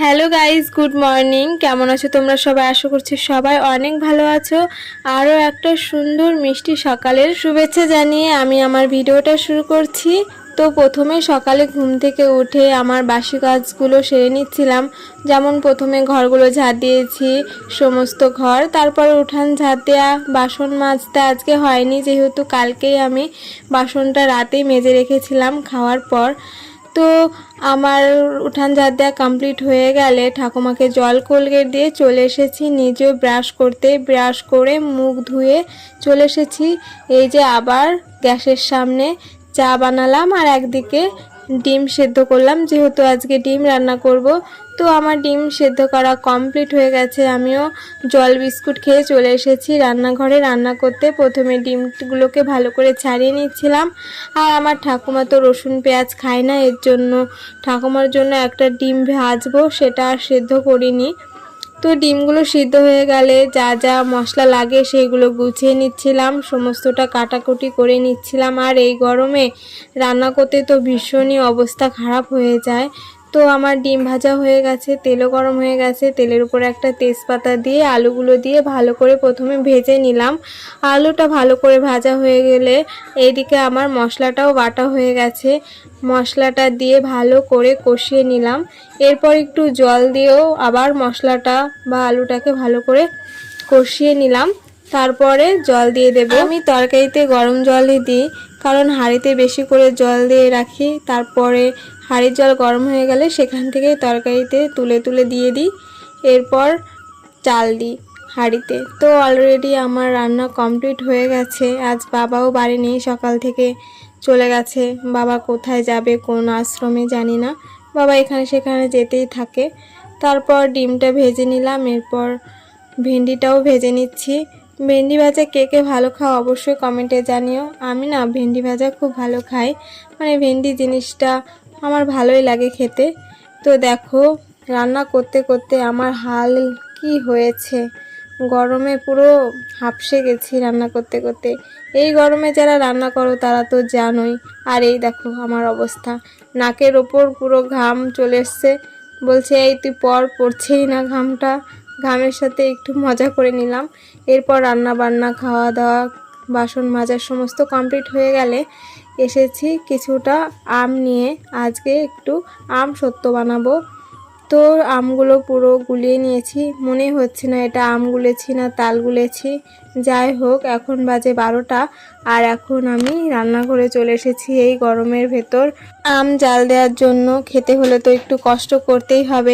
Hello guys, good morning. কেমন আছো তোমরা সবাই? আশা করছি সবাই অনেক ভালো আছো। আরও একটা সুন্দর মিষ্টি সকালের শুভেচ্ছা জানিয়ে আমি আমার ভিডিওটা শুরু করছি। তো প্রথমে সকালে ঘুম থেকে উঠে আমার বাসি কাজগুলো সেরে নিচ্ছিলাম। যেমন প্রথমে ঘরগুলো ঝাড় দিয়েছি, সমস্ত ঘর, তারপরে উঠান ঝাড় দেওয়া, বাসন মাজতে আজকে হয়নি যেহেতু কালকেই আমি বাসনটা রাতেই মেজে রেখেছিলাম খাওয়ার পর। তো আমার উঠান ঝাড় দেওয়া কমপ্লিট হয়ে গেলে ঠাকুমাকে জল কোলগেট দিয়ে চলে এসেছি নিজেও ব্রাশ করতে। ব্রাশ করে মুখ ধুয়ে চলে এসেছি এই যে আবার গ্যাসের সামনে চা বানালাম আর একদিকে ডিম সেদ্ধ করলাম, যেহেতু আজকে ডিম রান্না করব। তো আমার ডিম সেদ্ধ করা কমপ্লিট হয়ে গেছে। আমিও জল বিস্কুট খেয়ে চলে এসেছি রান্নাঘরে রান্না করতে। প্রথমে ডিমগুলোকে ভালো করে ছাড়িয়ে নিচ্ছিলাম। আর আমার ঠাকুমা তো রসুন পেঁয়াজ খায় না, এর জন্য ঠাকুমার জন্য একটা ডিম ভাজবো, সেটা আর সেদ্ধ করিনি। তো ডিমগুলো সিদ্ধ হয়ে গেলে যা যা মশলা লাগে সেইগুলো গুছিয়ে নিচ্ছিলাম, সমস্তটা কাটাকুটি করে নিচ্ছিলাম। আর এই গরমে রান্না করতে তো ভীষণই অবস্থা খারাপ হয়ে যায়। তো আমার ডিম ভাজা হয়ে গেছে, তেলও গরম হয়ে গেছে। তেলের উপর একটা তেজপাতা দিয়ে আলুগুলো দিয়ে ভালো করে প্রথমে ভেজে নিলাম। আলুটা ভালো করে ভাজা হয়ে গেলে এইদিকে আমার মশলাটাও বাটা হয়ে গেছে, মশলাটা দিয়ে ভালো করে কষিয়ে নিলাম। এরপর একটু জল দিয়েও আবার মশলাটা বা আলুটাকে ভালো করে কষিয়ে নিলাম। তারপরে জল দিয়ে দেব। আমি তরকারিতে গরম জলই দিই, কারণ হাঁড়িতে বেশি করে জল দিয়ে রাখি। তারপরে হাঁড়ির জল গরম হয়ে গেলে সেখান থেকে তরকারিতে তুলে তুলে দিয়ে দিই, এরপর চাল দিই হাঁড়িতে। তো অলরেডি আমার রান্না কমপ্লিট হয়ে গেছে। আজ বাবাও বাড়ি নেই, সকাল থেকে চলে গেছে। বাবা কোথায় যাবে, কোন আশ্রমে জানি না, বাবা এখানে সেখানে যেতেই থাকে। তারপর ডিমটা ভেজে নিলাম, এরপর ভেন্ডিটাও ভেজে নিচ্ছি। ভেন্ডি ভাজা কে কে ভালো খাও অবশ্যই কমেন্টে জানিও। আমি না ভেন্ডি ভাজা খুব ভালো খাই, মানে ভেন্ডি জিনিসটা আমার ভালোই লাগে খেতে। তো দেখো রান্না করতে করতে আমার হাল কি হয়েছে, গরমে পুরো হাঁপসে গেছি রান্না করতে করতে। এই গরমে যারা রান্না করো তারা তো জানোই। আর এই দেখো আমার অবস্থা, নাকের ওপর পুরো ঘাম চলে এসছে। বলছে এই তুই পড়ছেই না ঘামটা। ঘামের সাথে একটু মজা করে নিলাম। এরপর রান্না বান্না খাওয়া দাওয়া বাসন মাজার সমস্ত কমপ্লিট হয়ে গেলে এসেছি কিছুটা আম নিয়ে। আজকে একটু আম সত্য বানাবো। তো আমগুলো পুরো গুলিয়ে নিয়েছি, মনে হচ্ছে না এটা আম গুলেছি না তাল গুলেছি। যাই হোক, এখন বাজে 12টা আর এখন আমি রান্নাঘরে চলে এসেছি এই গরমের ভেতর আম জাল দেওয়ার জন্য। খেতে হলে তো একটু কষ্ট করতেই হবে।